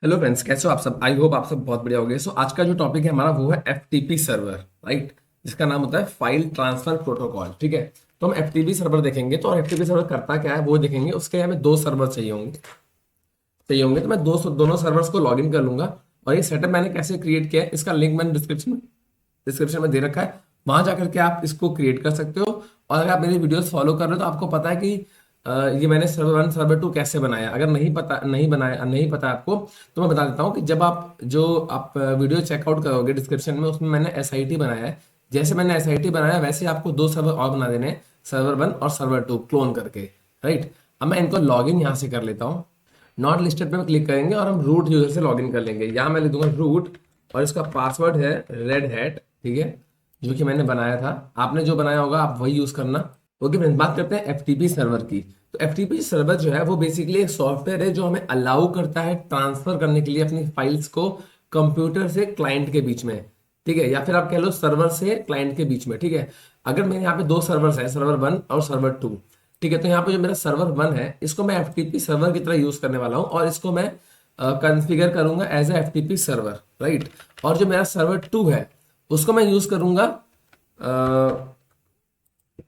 Hello friends, कैसे हो आप सब। आई होप आप सब बहुत बढ़िया हो गए। सो आज का जो टॉपिक है हमारा वो है एफटीपी सर्वर, राइट। जिसका नाम होता है फाइल ट्रांसफर प्रोटोकॉल, ठीक है। तो हम एफटीपी सर्वर देखेंगे। तो एफटीपी सर्वर करता क्या है वो देखेंगे। उसके लिए हमें दो सर्वर चाहिए होंगे। तो मैं दोनों सर्वर्स को लॉग इन कर लूंगा। और ये सेटअप मैंने कैसे क्रिएट किया है इसका लिंक मैंने डिस्क्रिप्शन में दे रखा है। वहां जाकर के आप इसको क्रिएट कर सकते हो। और अगर आप मेरी वीडियोस फॉलो कर रहे हो तो आपको पता है कि ये मैंने सर्वर 1 सर्वर 2 कैसे बनाया। अगर नहीं पता आपको, तो मैं बता देता हूँ कि जब आप वीडियो चेकआउट करोगे डिस्क्रिप्शन में, उसमें मैंने एसआईटी बनाया है। जैसे मैंने एसआईटी बनाया वैसे आपको दो सर्वर और बना देने हैं, सर्वर 1 और सर्वर 2 क्लोन करके, राइट। अब मैं इनको लॉग इन यहाँ से कर लेता हूँ। नॉट लिस्टेड पे हम क्लिक करेंगे और हम रूट यूजर से लॉगिन कर लेंगे। यहाँ मैं लिख दूंगा रूट, और इसका पासवर्ड है रेड हैट, ठीक है, जो कि मैंने बनाया था। आपने जो बनाया होगा आप वही यूज करना। ओके फ्रेंड्स, बात करते हैं एफटीपी सर्वर की। तो एफटीपी सर्वर जो है वो बेसिकली एक सॉफ्टवेयर है जो हमें अलाउ करता है ट्रांसफर करने के लिए अपनी फाइल्स को कंप्यूटर से क्लाइंट के बीच में, ठीक है, या फिर आप कह लो सर्वर से क्लाइंट के बीच में, ठीक है। अगर मेरे यहाँ पे दो सर्वर्स है, सर्वर 1 और सर्वर 2, ठीक है। तो यहाँ पे जो मेरा सर्वर 1 है इसको मैं एफटीपी सर्वर की तरह यूज करने वाला हूँ, और इसको मैं कॉन्फ़िगर करूंगा as a FTP server, right. और जो मेरा सर्वर 2 है उसको मैं यूज करूंगा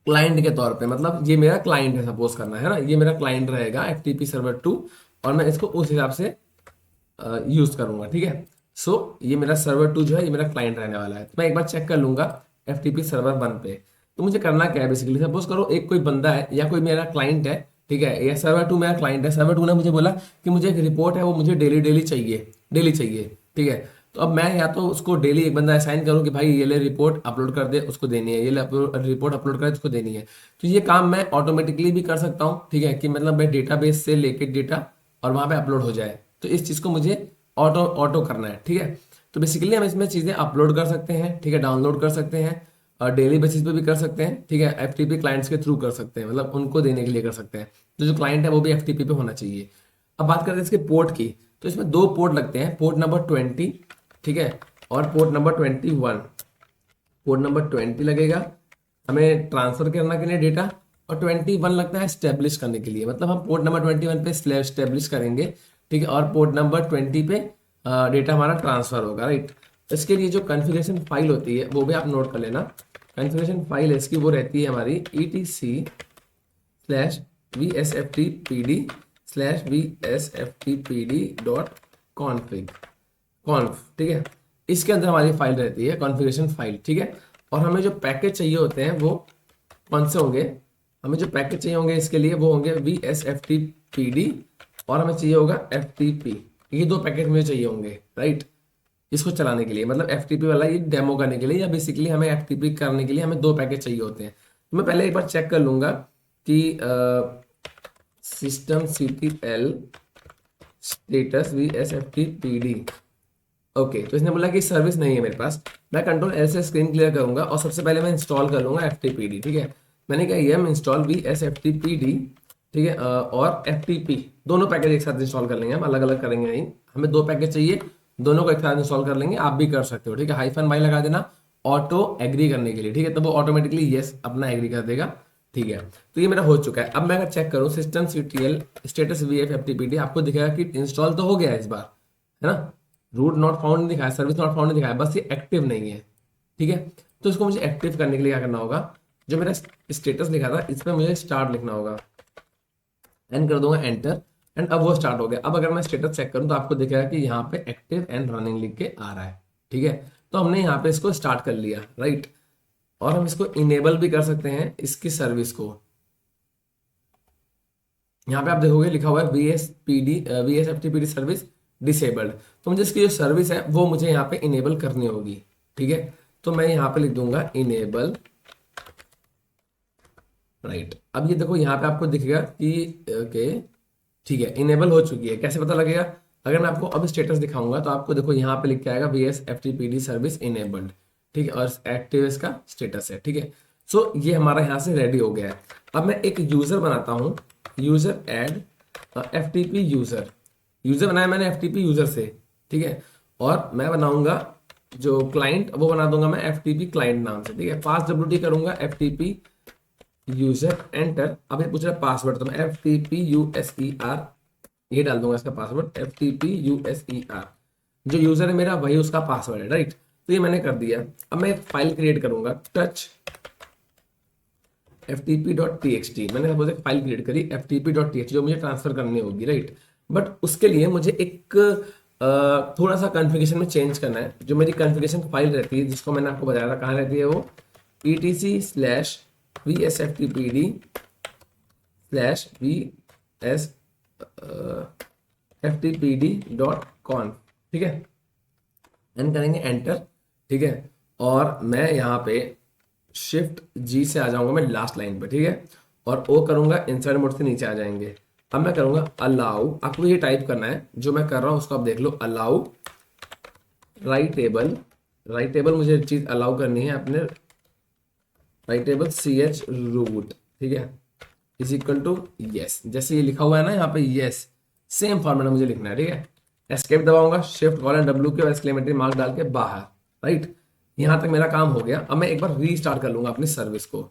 क्लाइंट के तौर पे। मतलब ये मेरा क्लाइंट है, सपोज करना है ना, ये मेरा क्लाइंट रहेगा एफटीपी सर्वर 2, और मैं इसको उस हिसाब से यूज करूंगा, ठीक है। सो ये मेरा सर्वर 2 जो है ये मेरा क्लाइंट रहने वाला है। तो मैं एक बार चेक कर लूंगा एफटीपी सर्वर 1 पे। तो मुझे करना क्या है, बेसिकली सपोज करो एक कोई बंदा है या कोई मेरा क्लाइंट है, ठीक है। ये सर्वर 2 मेरा क्लाइंट है। सर्वर 2 ने मुझे बोला कि मुझे एक रिपोर्ट है वो मुझे डेली डेली चाहिए, डेली चाहिए, ठीक है। तो अब मैं या तो उसको डेली एक बंदा असाइन करूँ कि भाई ये ले रिपोर्ट अपलोड कर दे, उसको देनी है, ये ले रिपोर्ट अपलोड कर दे, उसको देनी है। तो ये काम मैं ऑटोमेटिकली भी कर सकता हूँ, ठीक है, कि मतलब मैं डेटाबेस से लेके डेटा और वहां पे अपलोड हो जाए। तो इस चीज़ को मुझे ऑटो ऑटो करना है, ठीक है। तो बेसिकली हम इसमें चीज़ें अपलोड कर सकते हैं, ठीक है, डाउनलोड कर सकते हैं, और डेली बेसिस पे भी कर सकते हैं, ठीक है। एफटीपी क्लाइंट्स के थ्रू कर सकते हैं, मतलब उनको देने के लिए कर सकते हैं। तो जो क्लाइंट है वो भी एफटीपी पे होना चाहिए। अब बात करते हैं इसके पोर्ट की। तो इसमें दो पोर्ट लगते हैं, पोर्ट नंबर 20, ठीक है, और पोर्ट नंबर 21। पोर्ट नंबर 20 लगेगा हमें ट्रांसफर करना के लिए डेटा, और 21 लगता है स्टेब्लिश करने के लिए। मतलब हम पोर्ट नंबर 21 पे स्टेब्लिश करेंगे, ठीक है, और पोर्ट नंबर 20 पे डेटा हमारा ट्रांसफर होगा, राइट। इसके लिए जो कॉन्फ़िगरेशन फाइल होती है वो भी आप नोट कर लेना। कॉन्फ़िगरेशन फाइल है इसकी, वो रहती है हमारी etc/vsftpd/vsftpd.config कॉन्फ, ठीक है। इसके अंदर हमारी फाइल रहती है कॉन्फ़िगरेशन फाइल, ठीक है। और हमें जो पैकेज चाहिए होते हैं वो कौन से होंगे, हमें जो पैकेज चाहिए होंगे इसके लिए वो होंगे vsftpd, और हमें चाहिए होगा ftp। ये दो पैकेज मुझे चाहिए होंगे, राइट, इसको चलाने के लिए। मतलब ftp वाला ये डेमो करने के लिए, या बेसिकली हमें ftp करने के लिए हमें दो पैकेज चाहिए होते हैं। तो मैं पहले एक बार चेक कर लूंगा कि systemctl स्टेटस vsftpd। ओके, तो इसने बोला कि सर्विस नहीं है मेरे पास। मैं कंट्रोल एल से स्क्रीन क्लियर करूंगा और सबसे पहले मैं इंस्टॉल कर लूंगा एफटीपीडी, ठीक है। मैंने कहा यम इंस्टॉल vsftpd, ठीक है, और ftp दोनों पैकेज एक साथ इंस्टॉल कर लेंगे। हम अलग अलग करेंगे नहीं, हमें दो पैकेज चाहिए, दोनों को एक साथ इंस्टॉल कर लेंगे। आप भी कर सकते हो, ठीक है। -y लगा देना ऑटो एग्री करने के लिए, ठीक है, तो वो ऑटोमेटिकली यस अपना एग्री कर देगा, ठीक है। तो ये मेरा हो चुका है। अब मैं अगर चेक करूँ सिस्टम ctl स्टेटस vsftpd, आपको दिखेगा कि इंस्टॉल तो हो गया है इस बार, है ना। रूट नॉट फाउंड नहीं दिखाया, सर्विस नॉट फाउंड नहीं दिखाया, बस ये एक्टिव नहीं है, ठीक है। तो इसको मुझे एक्टिव करने के लिए क्या करना होगा, जो मेरा स्टेटस लिखा था इस पर मुझे स्टार्ट लिखना होगा, एंड कर दूंगा एंटर, एंड अब वो स्टार्ट हो गया। अब अगर मैं स्टेटस चेक करूं तो आपको दिखेगा कि यहाँ पे एक्टिव एंड रनिंग लिख के आ रहा है, ठीक है। तो हमने यहाँ पे इसको स्टार्ट कर लिया, राइट। और हम इसको इनेबल भी कर सकते हैं इसकी सर्विस को। यहाँ पे आप देखोगे लिखा हुआ है vsftpd सर्विस डिसेबल्ड। तो मुझे इसकी जो सर्विस है वो मुझे यहाँ पे इनेबल करनी होगी, ठीक है। तो मैं यहाँ पे लिख दूंगा इनेबल, राइट। अब ये देखो यहाँ पे आपको दिखेगा कि ओके, ठीक है, इनेबल हो चुकी है। कैसे पता लगेगा, अगर मैं आपको अब स्टेटस दिखाऊंगा तो आपको देखो यहाँ पे लिख के आएगा vsftpd सर्विस इनेबल्ड, ठीक है, और एक्टिव इसका स्टेटस है, ठीक है। सो ये हमारा यहाँ से रेडी हो गया है। अब मैं एक यूजर बनाता हूँ, user add ftp user. User बनाया मैंने ftp यूजर से, ठीक है। और मैं बनाऊंगा जो क्लाइंट वो बना दूंगा मैं ftp क्लाइंट नाम से, ठीक है। पास wt करूंगा ftp यूजर, एंटर। अब ये पूछ रहा है पासवर्ड, तो मैं ftp user ये डाल दूंगा इसका पासवर्ड FTPUSER, जो यूजर है मेरा वही उसका पासवर्ड है, राइट। तो ये मैंने कर दिया। अब मैं एक फाइल क्रिएट करूंगा टच ftp.txt। मैंने सपोज एक फाइल क्रिएट करी ftp.txt जो मुझे ट्रांसफर करनी होगी, राइट। बट उसके लिए मुझे एक थोड़ा सा कॉन्फ़िगरेशन में चेंज करना है। जो मेरी कॉन्फ़िगरेशन फाइल रहती है जिसको मैंने आपको बताया था कहाँ रहती है, वो etc/vsftpd/vsftpd.conf, ठीक है। एंड करेंगे एंटर, ठीक है। और मैं यहाँ पे शिफ्ट जी से आ जाऊंगा मैं लास्ट लाइन पे, ठीक है। और ओ करूंगा, इंसर्ट मोड से नीचे आ जाएंगे। अब मैं करूंगा अलाउ, आपको ये टाइप करना है जो मैं कर रहा हूँ उसको आप देख लो। अलाउ राइटेबल मुझे चीज अलाउ करनी है अपने राइटेबल ch रूट, ठीक है, इज इक्वल टू यस। जैसे ये लिखा हुआ है ना यहाँ पे यस, सेम फॉर्मेट मुझे लिखना है, ठीक है। एस्केप दबाऊंगा, शिफ्ट कॉलन डब्ल्यू के और एक्सक्लेमेटरी मार्क डाल के बाहर, राइट। यहां तक मेरा काम हो गया। अब मैं एक बार रीस्टार्ट कर लूंगा अपनी सर्विस को।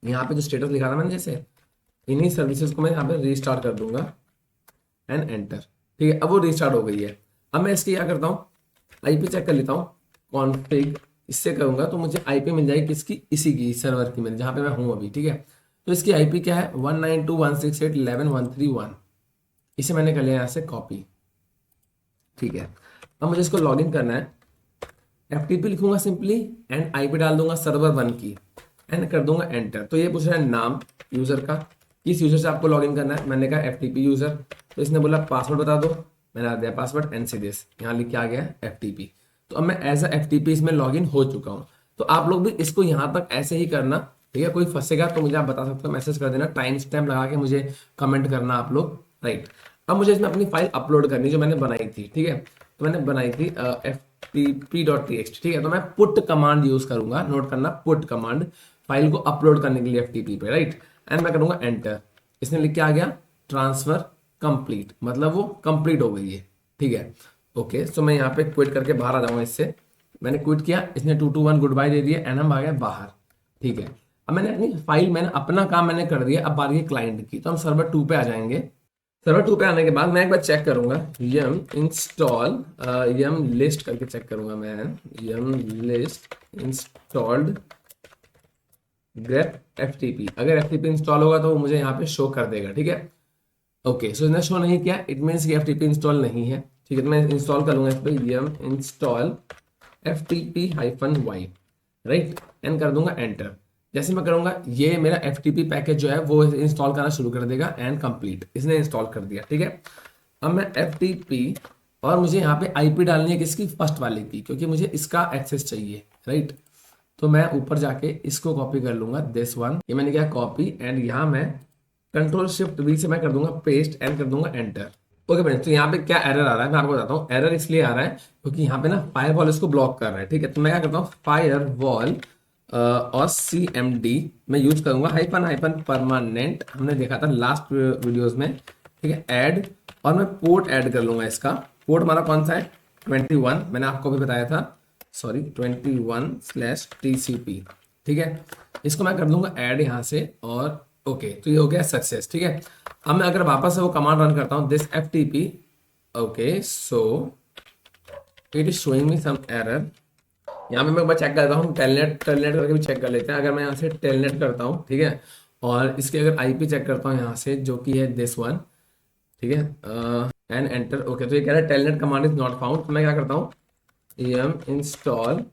यहाँ पे जो स्टेटस लिखा था मैंने, जैसे इन्हीं सर्विसेज को मैं यहाँ पे रीस्टार्ट कर दूंगा एंड एंटर, ठीक है। अब वो रीस्टार्ट हो गई है। अब मैं इसकी क्या करता हूँ, आईपी चेक कर लेता हूँ, कॉन्फ़िग इससे करूंगा तो मुझे आईपी मिल जाएगी किसकी, इसी की सर्वर की, मेरे जहाँ पे मैं हूँ अभी, ठीक है। तो इसकी आईपी क्या है 192.168.11.131। इसे मैंने कर लिया यहाँ से कॉपी, ठीक है। अब मुझे इसको लॉगिन करना है। FTP लिखूंगा सिंपली एंड आईपी डाल दूंगा सर्वर 1 की एंड कर दूंगा एंटर। तो ये पूछ रहा है नाम यूजर का, किस यूजर से आपको लॉगिन करना है। मैंने कहा FTP यूजर, तो इसने बोला पासवर्ड बता दो, मैंने आ दिया पासवर्ड एंड सीधेस यहाँ लिख के आ गया FTP। तो अब मैं एज अ FTP इसमें लॉगिन हो चुका हूँ। तो आप लोग भी इसको यहाँ तक ऐसे ही करना, ठीक है। कोई फंसेगा तो मुझे आप बता सकते हो, मैसेज कर देना, टाइम स्टैम्प लगा के मुझे कमेंट करना आप लोग, राइट। अब मुझे इसमें अपनी फाइल अपलोड करनी जो मैंने बनाई थी, ठीक है। तो मैंने बनाई थी ftp.txt, ठीक है। तो मैं पुट कमांड यूज करूंगा, नोट करना, पुट कमांड फाइल को अपलोड करने के लिए FTP पे, राइट। एंड मैं करूंगा एंटर। इसने लिख के आ गया ट्रांसफर कंप्लीट, मतलब वो कंप्लीट हो गई है, ठीक है। ओके, सो मैं यहाँ पे क्विट करके बाहर आ जाऊंगा इससे। मैंने क्विट किया, इसने 221 गुड बाय दे दिया एंड हम आ गए बाहर, ठीक है। अब मैंने अपनी फाइल, मैंने अपना काम मैंने कर दिया। अब बारी है क्लाइंट की, तो हम सर्वर 2 पे आ जाएंगे। सर्वर 2 पे आने के बाद मैं एक बार चेक करूंगा यम इंस्टॉल यम लिस्ट करके चेक करूंगा मैं, यम लिस्ट इंस्टॉल्ड ग्रेप FTP। अगर FTP इंस्टॉल होगा तो वो मुझे यहाँ पे शो कर देगा, ठीक है। ओके, सो इसने शो नहीं किया, इट मीन्स कि FTP इंस्टॉल नहीं है, ठीक है। तो मैं इंस्टॉल कर लूंगा इस पर यम इंस्टॉल FTP-y, राइट, एंड कर दूंगा एंटर। जैसे मैं करूंगा ये मेरा FTP पैकेज जो है वो इंस्टॉल करना शुरू कर देगा एंड कंप्लीट, इसने इंस्टॉल कर दिया, ठीक है। अब मैं FTP और मुझे यहाँ पे IP डालनी है किसकी, फर्स्ट वाले की, क्योंकि मुझे इसका एक्सेस चाहिए, राइट। तो मैं ऊपर जाके इसको कॉपी कर लूंगा, दिस वन, ये मैंने किया कॉपी एंड यहाँ मैं Ctrl+Shift+V से मैं कर दूंगा पेस्ट एंड कर दूंगा एंटर। ओके फ्रेंड्स, तो यहाँ पे क्या एरर आ रहा है मैं आपको बताता हूँ। एरर इसलिए आ रहा है क्योंकि यहाँ पे ना फायरवॉल इसको ब्लॉक कर रहा है, ठीक है। तो मैं क्या करता हूँ, फायरवॉल और CMD मैं यूज करूंगा हाइफन परमानेंट, हमने देखा था लास्ट वीडियोस में, ठीक है। ऐड, और मैं पोर्ट ऐड कर लूंगा। इसका पोर्ट हमारा कौन सा है 21, मैंने आपको भी बताया था, सॉरी 21/TCP, ठीक है। इसको मैं कर दूंगा ऐड यहाँ से और ओके, तो ये हो गया सक्सेस, ठीक है। अब मैं अगर वापस से वो कमांड रन करता हूँ this FTP, okay, so it is showing me some error. यहाँ पे मैं एक बार चेक करता हूँ, टेलनेट करके भी चेक कर लेते हैं। अगर मैं यहाँ से टेलनेट करता हूँ, ठीक है, और इसके अगर IP चेक करता हूँ यहाँ से, जो कि है दिस वन, ठीक है, एंड एंटर। ओके, तो ये कह रहा है telnet command is not found. तो मैं क्या करता हूँ, yum install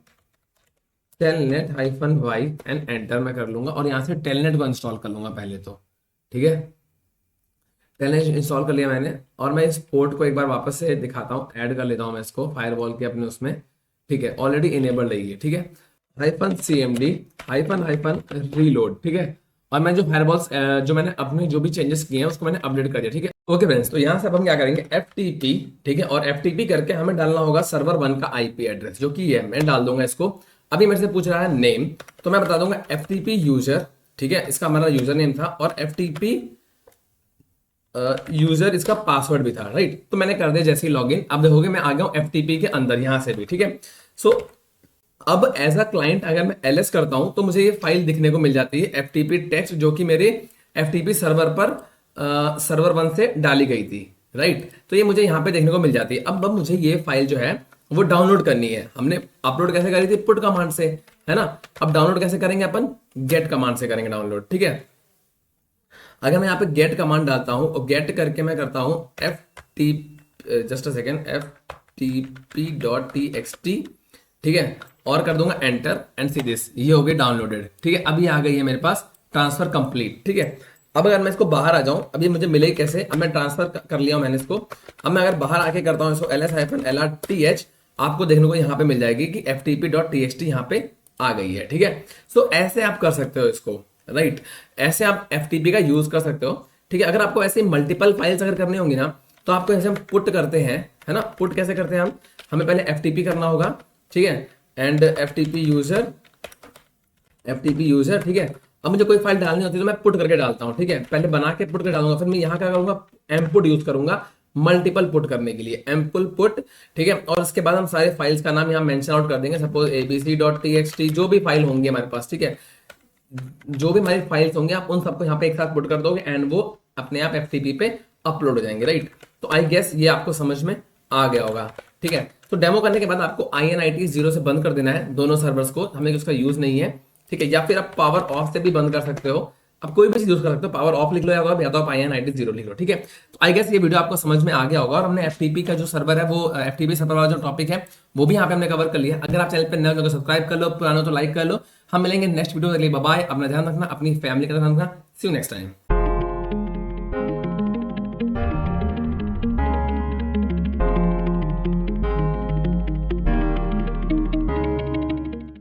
telnet-y and enter मैं कर लूंगा और यहाँ से टेलनेट को इंस्टॉल कर लूंगा पहले तो, ठीक है। टेलनेट इंस्टॉल कर लिया मैंने और मैं इस पोर्ट को एक बार वापस से दिखाता हूँ, ऐड कर लेता हूँ मैं इसको फायरवॉल के अपने उसमें, ठीक है। ऑलरेडी इनेबल्ड है ये, ठीक है। -cmd -रीलोड, ठीक है। और मैं जो फायरवॉल्स जो मैंने अपने जो भी चेंजेस किए हैं उसको मैंने अपडेट कर दिया, ठीक है। ओके फ्रेंड्स, तो यहाँ से अब हम क्या करेंगे, FTP, ठीक है, और FTP करके हमें डालना होगा सर्वर 1 का IP एड्रेस, जो कि ये मैं डाल दूंगा इसको। अभी मेरे से पूछ रहा है नेम, तो मैं बता दूंगा FTP यूजर, ठीक है, इसका हमारा यूजर नेम था, और FTP यूजर इसका पासवर्ड भी था, राइट। तो मैंने कर दिया जैसे ही लॉगिन। अब देखोगे मैं आ गया हूँ FTP के अंदर यहाँ से भी, ठीक है। सो अब एज अ क्लाइंट अगर मैं LS करता हूं तो मुझे ये फाइल दिखने को मिल जाती है FTP टेक्स्ट, जो कि मेरे FTP सर्वर पर सर्वर 1 से डाली गई थी, राइट। तो ये मुझे यहाँ पे देखने को मिल जाती है। अब मुझे ये फाइल जो है वो डाउनलोड करनी है। हमने अपलोड कैसे करी थी, पुट कमांड से, है ना। अब डाउनलोड कैसे करेंगे अपन, गेट कमांड से करेंगे डाउनलोड, ठीक है। अगर मैं यहाँ पे गेट कमांड डालता हूँ और गेट करके मैं करता हूँ जस्ट अ सेकेंड, ftp.txt, ठीक है, और कर दूंगा एंटर एंड सी दिस, ये हो गई डाउनलोडेड, ठीक है। अभी आ गई है मेरे पास ट्रांसफर कंप्लीट, ठीक है। अब अगर मैं इसको बाहर आ जाऊं, अभी मुझे मिले कैसे, अब मैं ट्रांसफर कर लिया हूं मैंने इसको। अब मैं अगर बाहर आके करता हूं इसको ls-lrth, आपको देखने को यहाँ पे मिल जाएगी कि ftp.txt यहाँ पे आ गई है, ठीक है। सो ऐसे आप कर सकते हो इसको, राइट। ऐसे आप ftp का यूज कर सकते हो, ठीक है। अगर आपको ऐसे मल्टीपल फाइल्स अगर करनी होंगी ना, तो आपको ऐसे हम पुट करते हैं, है ना। पुट कैसे करते हैं हम, हमें पहले ftp करना होगा, ठीक है, एंड ftp यूजर, ठीक है। अब मुझे कोई फाइल डालनी होती है तो मैं पुट करके डालता हूँ, ठीक है। पहले बना के पुट कर डालूंगा, फिर मैं यहाँ क्या करूंगा, एमपुट यूज करूंगा मल्टीपल पुट करने के लिए, एमपुल पुट, ठीक है। और उसके बाद हम सारे फाइल्स का नाम यहाँ मेंशन आउट कर देंगे, सपोज abc.txt, जो भी फाइल होंगे हमारे पास, ठीक है, जो भी हमारी फाइल्स होंगे आप उन सबको यहाँ पे एक साथ पुट कर दोगे एंड वो अपने आप ftp पे अपलोड हो जाएंगे, राइट। तो आई गेस ये आपको समझ में आ गया होगा, ठीक है। तो डेमो करने के बाद आपको INIT 0 से बंद कर देना है दोनों सर्वर्स को, हमें उसका यूज नहीं है, ठीक है। या फिर आप पावर ऑफ से भी बंद कर सकते हो, आप कोई भी चीज यूज कर सकते हो, पावर ऑफ लिख लो या तो आप INIT 0 लिख लो, ठीक है। तो आई गेस ये वीडियो आपको समझ में आ गया होगा, और हमने FTP का जो सर्वर है वो FTP सर्वर वाला जो टॉपिक है वो भी यहाँ पे हमने कवर कर लिया। अगर आप चैनल पे नए हो तो सब्सक्राइब कर लो, पुराना तो लाइक कर लो। हम मिलेंगे नेक्स्ट वीडियो के लिए, बाय बाय, अपना ध्यान रखना, अपनी फैमिली का ध्यान रखना, सी यू नेक्स्ट टाइम।